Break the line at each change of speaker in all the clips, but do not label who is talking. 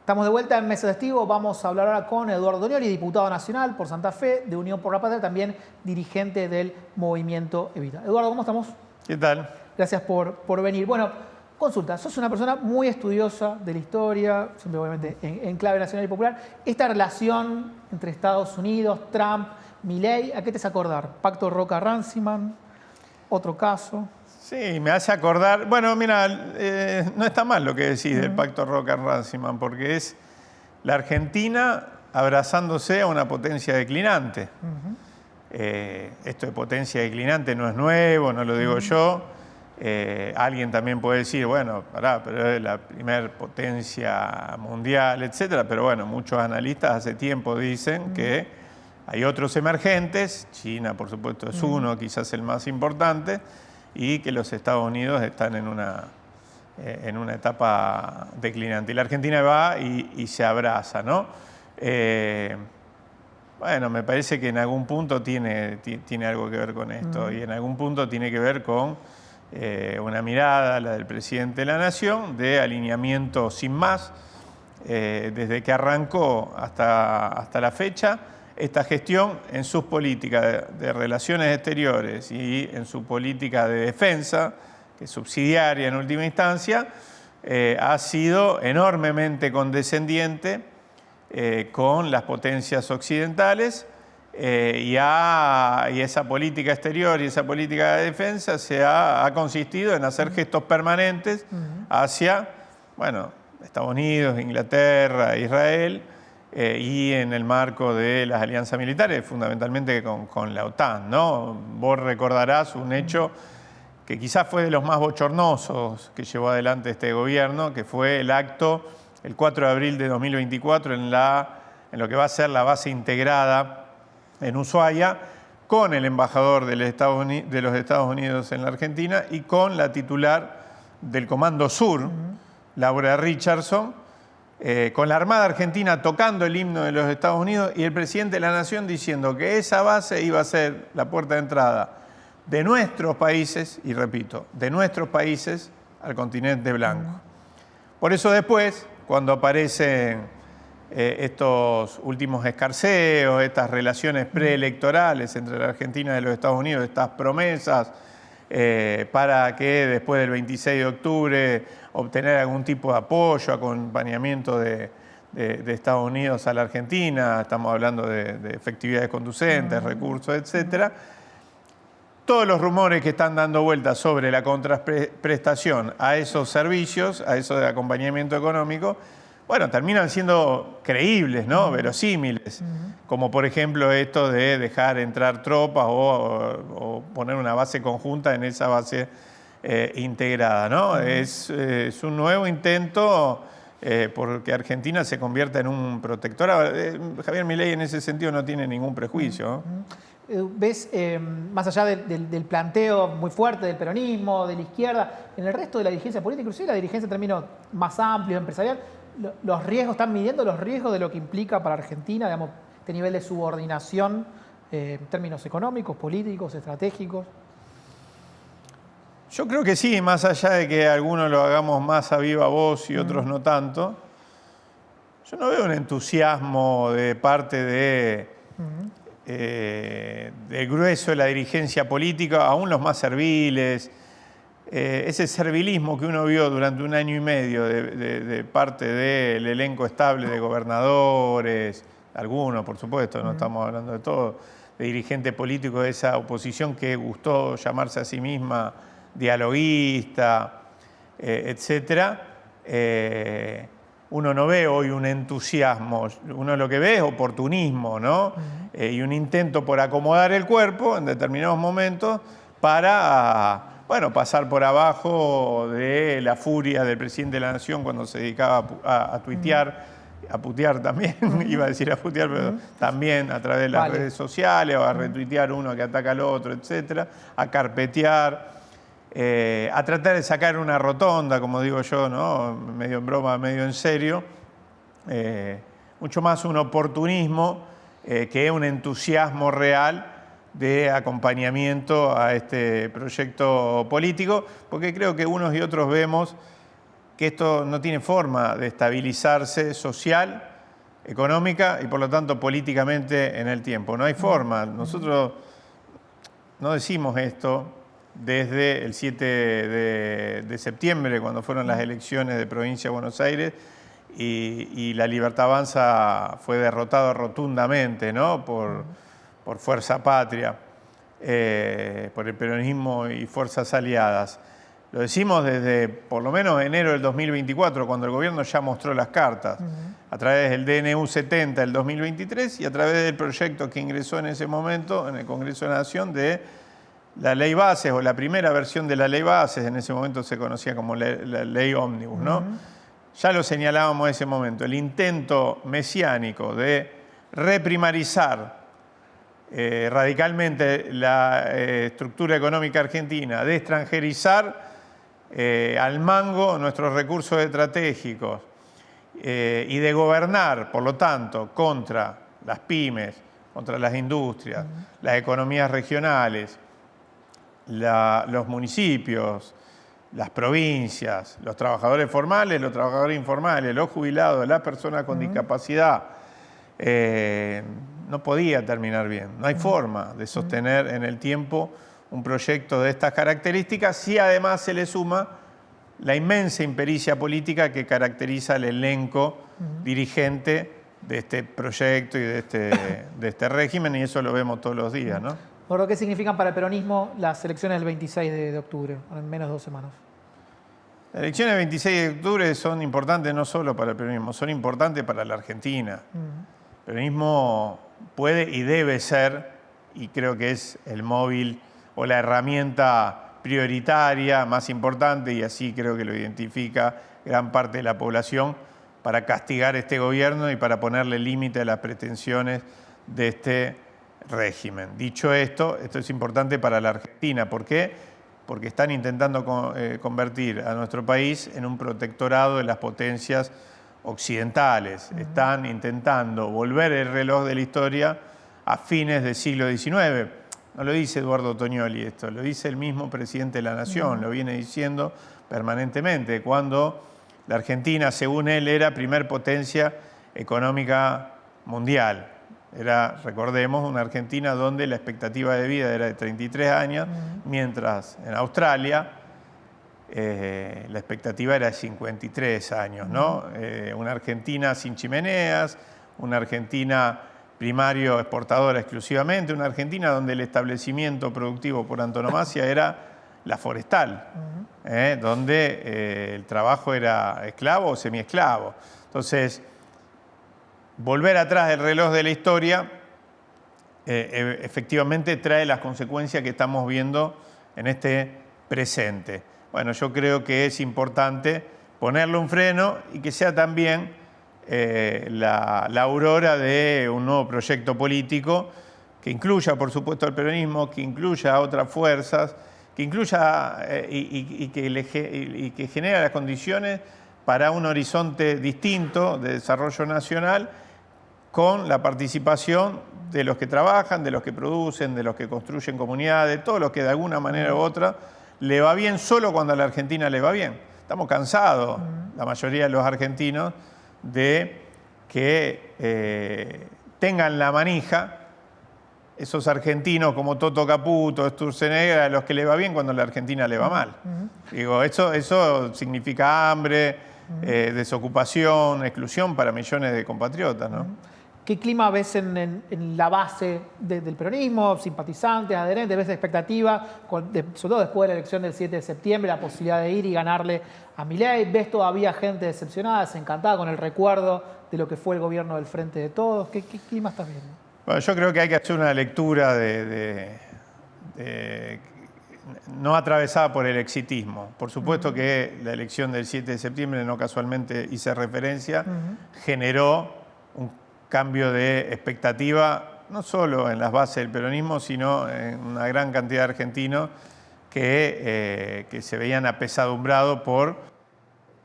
Estamos de vuelta en Mesa Testigo. Vamos a hablar ahora con Eduardo Dognoli, diputado nacional por Santa Fe, de Unión por la Patria, también dirigente del movimiento Evita. Eduardo, ¿cómo estamos?
¿Qué tal?
Gracias por venir. Bueno, consulta, sos una persona muy estudiosa de la historia, siempre obviamente en clave nacional y popular. Esta relación entre Estados Unidos, Trump, Milei, ¿a qué te hace acordar? ¿Pacto Roca-Runciman? ¿Otro caso?
Sí, me hace acordar... Bueno, mira, no está mal lo que decís del pacto Roca-Runciman, porque es la Argentina abrazándose a una potencia declinante. Esto de potencia declinante no es nuevo, no lo digo yo. Alguien también puede decir, bueno, pero es la primer potencia mundial, etcétera. Pero bueno, muchos analistas hace tiempo dicen que hay otros emergentes, China por supuesto es uno, quizás el más importante, y que los Estados Unidos están en una etapa declinante. Y la Argentina va y se abraza, ¿no? Bueno, me parece que en algún punto tiene algo que ver con esto, y en algún punto tiene que ver con una mirada, la del presidente de la Nación, de alineamiento sin más, desde que arrancó hasta la fecha, esta gestión en sus políticas de relaciones exteriores y en su política de defensa, que es subsidiaria en última instancia, ha sido enormemente condescendiente con las potencias occidentales, y esa política exterior y esa política de defensa ha consistido en hacer gestos permanentes hacia, bueno, Estados Unidos, Inglaterra, Israel, y en el marco de las alianzas militares, fundamentalmente con la OTAN, ¿no? Vos recordarás un hecho que quizás fue de los más bochornosos que llevó adelante este gobierno, que fue el acto el 4 de abril de 2024 en lo que va a ser la base integrada en Ushuaia, con el embajador de los Estados Unidos en la Argentina y con la titular del Comando Sur, Laura Richardson, con la Armada Argentina tocando el himno de los Estados Unidos y el presidente de la Nación diciendo que esa base iba a ser la puerta de entrada de nuestros países, y repito, de nuestros países al continente blanco. Por eso después, cuando aparecen estos últimos escarceos, estas relaciones preelectorales entre la Argentina y los Estados Unidos, estas promesas para que después del 26 de octubre obtener algún tipo de apoyo, acompañamiento de Estados Unidos a la Argentina, estamos hablando de efectividades conducentes, recursos, etcétera. Todos los rumores que están dando vueltas sobre la contraprestación a esos servicios, a eso de acompañamiento económico, bueno, terminan siendo creíbles, ¿no? Verosímiles, como por ejemplo esto de dejar entrar tropas o poner una base conjunta en esa base integrada, ¿no? Es un nuevo intento porque Argentina se convierta en un protectorado. Javier Milei en ese sentido no tiene ningún prejuicio, ¿no?
¿Ves, más allá del planteo muy fuerte del peronismo, de la izquierda, en el resto de la dirigencia política, inclusive la dirigencia en términos más amplios, empresarial, los riesgos, están midiendo los riesgos de lo que implica para Argentina, digamos, este nivel de subordinación en términos económicos, políticos, estratégicos?
Yo creo que sí, más allá de que algunos lo hagamos más a viva voz y otros no tanto. Yo no veo un entusiasmo de parte del grueso de la dirigencia política, aún los más serviles. Ese servilismo que uno vio durante un año y medio de parte del elenco estable de gobernadores, algunos por supuesto, no estamos hablando de todos, de dirigentes políticos de esa oposición que gustó llamarse a sí misma dialoguista, etcétera. Uno no ve hoy un entusiasmo, uno lo que ve es oportunismo, ¿no? Y un intento por acomodar el cuerpo en determinados momentos para, bueno, pasar por abajo de la furia del presidente de la Nación cuando se dedicaba a tuitear, a putear también, iba a decir a putear, pero también a través de las redes sociales, o a retuitear uno que ataca al otro, etcétera, a carpetear. A tratar de sacar una rotonda, como digo yo, ¿no? Medio en broma, medio en serio. Mucho más un oportunismo que un entusiasmo real de acompañamiento a este proyecto político, porque creo que unos y otros vemos que esto no tiene forma de estabilizarse social, económica y por lo tanto políticamente en el tiempo. No hay forma. Nosotros no decimos esto desde el 7 de septiembre, cuando fueron las elecciones de Provincia de Buenos Aires, y la Libertad Avanza fue derrotado rotundamente, ¿no? por Fuerza Patria, por el peronismo y fuerzas aliadas. Lo decimos desde por lo menos enero del 2024, cuando el gobierno ya mostró las cartas, a través del DNU 70 del 2023 y a través del proyecto que ingresó en ese momento en el Congreso de la Nación de la Ley Bases, o la primera versión de la Ley Bases, en ese momento se conocía como la Ley Ómnibus, ¿no? Ya lo señalábamos en ese momento, el intento mesiánico de reprimarizar radicalmente la estructura económica argentina, de extranjerizar al mango nuestros recursos estratégicos y de gobernar, por lo tanto, contra las pymes, contra las industrias, las economías regionales, los municipios, las provincias, los trabajadores formales, los trabajadores informales, los jubilados, las personas con discapacidad, no podía terminar bien. No hay forma de sostener en el tiempo un proyecto de estas características si además se le suma la inmensa impericia política que caracteriza el elenco dirigente de este proyecto y de este régimen, y eso lo vemos todos los días, ¿no?
Por lo que significan para el peronismo las elecciones del 26 de octubre, en menos de 2 semanas.
Las elecciones del 26 de octubre son importantes no solo para el peronismo, son importantes para la Argentina. El peronismo puede y debe ser, y creo que es el móvil o la herramienta prioritaria, más importante, y así creo que lo identifica gran parte de la población, para castigar este gobierno y para ponerle límite a las pretensiones de este régimen. Dicho esto, esto es importante para la Argentina. ¿Por qué? Porque están intentando convertir a nuestro país en un protectorado de las potencias occidentales. Están intentando volver el reloj de la historia a fines del siglo XIX. No lo dice Eduardo Tognoli esto, lo dice el mismo presidente de la Nación, lo viene diciendo permanentemente, cuando la Argentina, según él, era primer potencia económica mundial. Era, recordemos, una Argentina donde la expectativa de vida era de 33 años, mientras en Australia la expectativa era de 53 años, ¿no? Una Argentina sin chimeneas, una Argentina primario exportadora exclusivamente, una Argentina donde el establecimiento productivo por antonomasia era la forestal, donde el trabajo era esclavo o semiesclavo. Entonces, volver atrás del reloj de la historia efectivamente trae las consecuencias que estamos viendo en este presente. Bueno, yo creo que es importante ponerle un freno y que sea también la aurora de un nuevo proyecto político que incluya, por supuesto, al peronismo, que incluya a otras fuerzas, que incluya y que genere las condiciones para un horizonte distinto de desarrollo nacional, con la participación de los que trabajan, de los que producen, de los que construyen comunidades, de todos los que de alguna manera u otra le va bien solo cuando a la Argentina le va bien. Estamos cansados, la mayoría de los argentinos, de que tengan la manija esos argentinos como Toto Caputo, Sturzenegger, a los que le va bien cuando a la Argentina le va mal. Digo, eso significa hambre, desocupación, exclusión para millones de compatriotas, ¿no?
¿Qué clima ves en la base del peronismo? ¿Simpatizantes, adherentes? ¿Ves expectativa? Sobre todo después de la elección del 7 de septiembre, la posibilidad de ir y ganarle a Milei. ¿Ves todavía gente decepcionada, desencantada con el recuerdo de lo que fue el gobierno del Frente de Todos? ¿Qué clima estás viendo?
Bueno, yo creo que hay que hacer una lectura no atravesada por el exitismo. Por supuesto que la elección del 7 de septiembre, no casualmente hice referencia, generó un cambio de expectativa, no solo en las bases del peronismo, sino en una gran cantidad de argentinos que se veían apesadumbrados por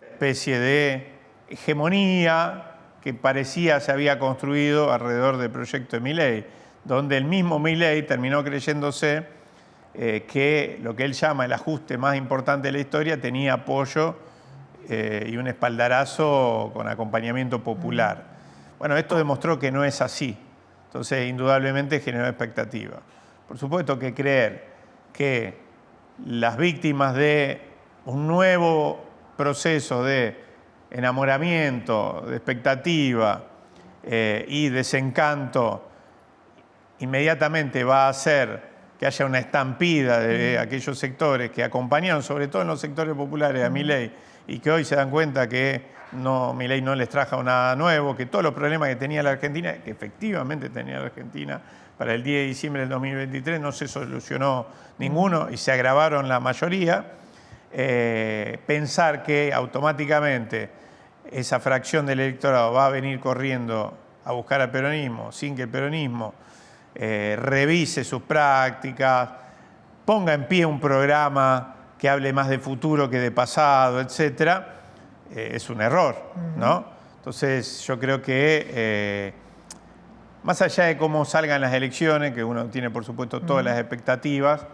una especie de hegemonía que parecía se había construido alrededor del proyecto de Milei, donde el mismo Milei terminó creyéndose que lo que él llama el ajuste más importante de la historia tenía apoyo y un espaldarazo con acompañamiento popular. Bueno, esto demostró que no es así. Entonces, indudablemente generó expectativa. Por supuesto que creer que las víctimas de un nuevo proceso de enamoramiento, de expectativa y desencanto inmediatamente va a hacer que haya una estampida de aquellos sectores que acompañaron, sobre todo en los sectores populares, a Milei, y que hoy se dan cuenta que Milei no les trajo nada nuevo, que todos los problemas que tenía la Argentina, que efectivamente tenía la Argentina para el 10 de diciembre del 2023, no se solucionó ninguno y se agravaron la mayoría. Pensar que automáticamente esa fracción del electorado va a venir corriendo a buscar al peronismo sin que el peronismo revise sus prácticas, ponga en pie un programa que hable más de futuro que de pasado, etcétera, es un error, ¿no? Entonces yo creo que más allá de cómo salgan las elecciones, que uno tiene por supuesto todas las expectativas,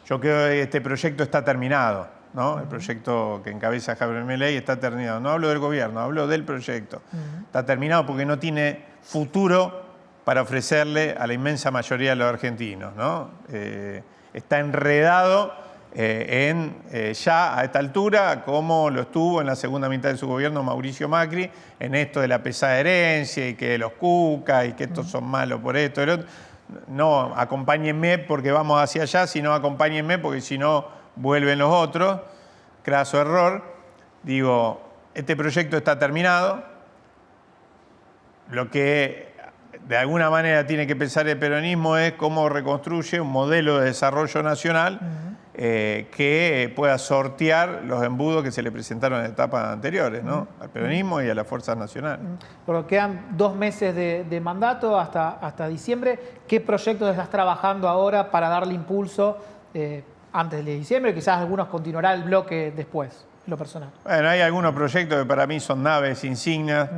yo creo que este proyecto está terminado, ¿no? El proyecto que encabeza Javier Milei está terminado. No hablo del gobierno, hablo del proyecto. Está terminado porque no tiene futuro para ofrecerle a la inmensa mayoría de los argentinos, ¿no? Está enredado ya a esta altura, como lo estuvo en la segunda mitad de su gobierno Mauricio Macri, en esto de la pesada herencia y que los cuca y que estos son malos por esto y lo otro. No, acompáñenme porque vamos hacia allá, sino acompáñenme porque si no vuelven los otros. Craso error. Digo, este proyecto está terminado. Lo que de alguna manera tiene que pensar el peronismo es cómo reconstruye un modelo de desarrollo nacional que pueda sortear los embudos que se le presentaron en etapas anteriores, ¿no? Al peronismo y a las fuerzas nacionales.
Porque quedan 2 meses de mandato hasta diciembre. ¿Qué proyectos estás trabajando ahora para darle impulso antes de diciembre? Quizás algunos continuará el bloque después, lo personal.
Bueno, hay algunos proyectos que para mí son naves insignias,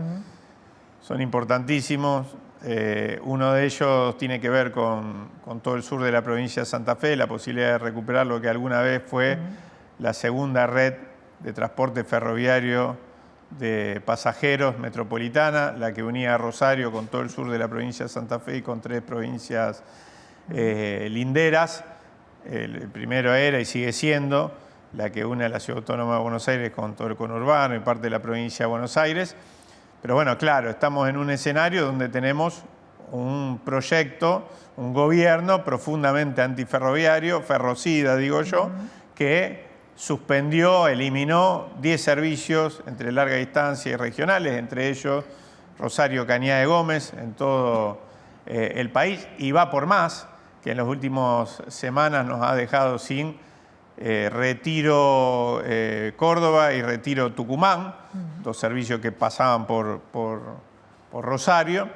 son importantísimos. Uno de ellos tiene que ver con todo el sur de la provincia de Santa Fe, la posibilidad de recuperar lo que alguna vez fue la segunda red de transporte ferroviario de pasajeros metropolitana, la que unía a Rosario con todo el sur de la provincia de Santa Fe y con 3 provincias linderas. El primero era y sigue siendo la que une a la Ciudad Autónoma de Buenos Aires con todo el conurbano y parte de la provincia de Buenos Aires. Pero bueno, claro, estamos en un escenario donde tenemos un proyecto, un gobierno profundamente antiferroviario, ferrocida, digo yo, que suspendió, eliminó 10 servicios entre larga distancia y regionales, entre ellos Rosario Cañada de Gómez, en todo el país, y va por más, que en las últimas semanas nos ha dejado sin Retiro Córdoba y Retiro Tucumán, 2 servicios que pasaban por Rosario.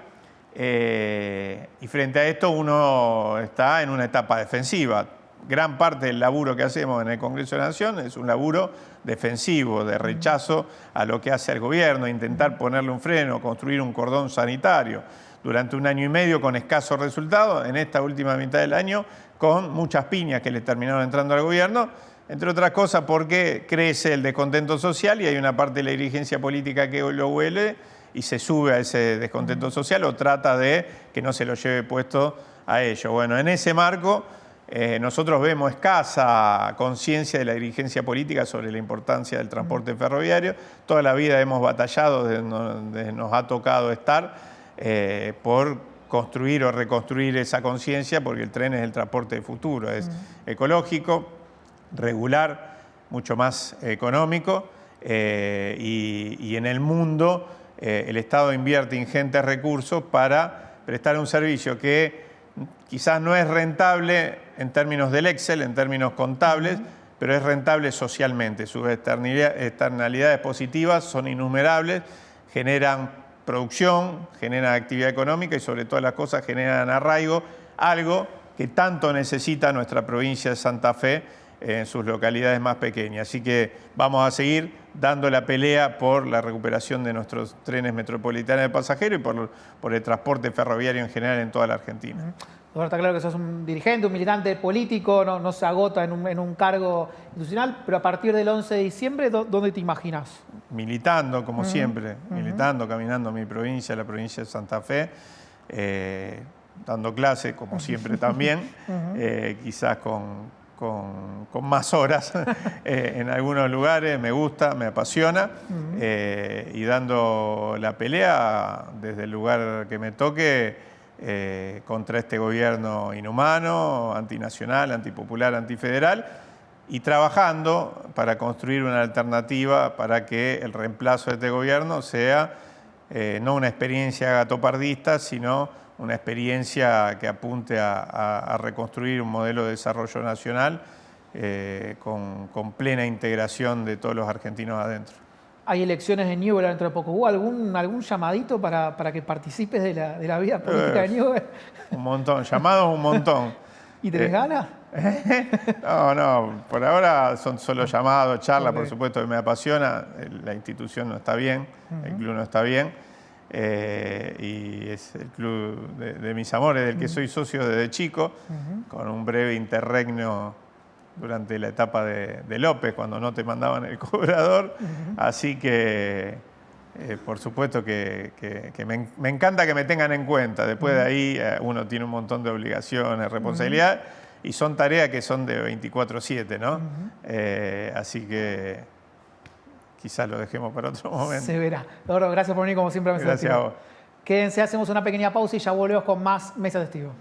Y frente a esto uno está en una etapa defensiva. Gran parte del laburo que hacemos en el Congreso de la Nación es un laburo defensivo, de rechazo a lo que hace el gobierno, intentar ponerle un freno, construir un cordón sanitario. Durante 1 año y medio con escasos resultados, en esta última mitad del año con muchas piñas que le terminaron entrando al gobierno, entre otras cosas porque crece el descontento social y hay una parte de la dirigencia política que lo huele y se sube a ese descontento social o trata de que no se lo lleve puesto a ello. Bueno, en ese marco nosotros vemos escasa conciencia de la dirigencia política sobre la importancia del transporte ferroviario. Toda la vida hemos batallado donde nos ha tocado estar por construir o reconstruir esa conciencia, porque el tren es el transporte de futuro, es ecológico, regular, mucho más económico, y en el mundo el Estado invierte ingentes recursos para prestar un servicio que quizás no es rentable en términos del Excel, en términos contables, pero es rentable socialmente. Sus externalidades positivas son innumerables, generan producción, generan actividad económica y sobre todas las cosas generan arraigo, algo que tanto necesita nuestra provincia de Santa Fe en sus localidades más pequeñas. Así que vamos a seguir dando la pelea por la recuperación de nuestros trenes metropolitanos de pasajeros y por el transporte ferroviario en general en toda la Argentina.
Ahora está claro que sos un dirigente, un militante político, no se agota en un cargo institucional, pero a partir del 11 de diciembre, ¿dónde te imaginas?
Militando, como siempre, militando, caminando mi provincia, la provincia de Santa Fe, dando clase, como siempre también, quizás con más horas en algunos lugares, me gusta, me apasiona, y dando la pelea desde el lugar que me toque contra este gobierno inhumano, antinacional, antipopular, antifederal, y trabajando para construir una alternativa para que el reemplazo de este gobierno sea no una experiencia gatopardista, sino una experiencia que apunte a reconstruir un modelo de desarrollo nacional con plena integración de todos los argentinos adentro.
Hay elecciones en Newell dentro de poco. ¿Hubo algún llamadito para que participes de la vida política de Newell?
Un montón, llamados un montón.
¿Y tenés ganas?
No, por ahora son solo llamados, charlas, por supuesto que me apasiona. La institución no está bien, el club no está bien. Y es el club de mis amores, del que soy socio desde chico, con un breve interregno durante la etapa de López, cuando no te mandaban el cobrador. Así que, por supuesto que me encanta que me tengan en cuenta. Después de ahí uno tiene un montón de obligaciones, responsabilidades, y son tareas que son de 24/7, ¿no? Así que quizás lo dejemos para otro momento.
Se verá. Eduardo, gracias por venir como siempre a Mesa de Testigo.
Gracias a vos.
Quédense, hacemos una pequeña pausa y ya volvemos con más Mesa de Testigo.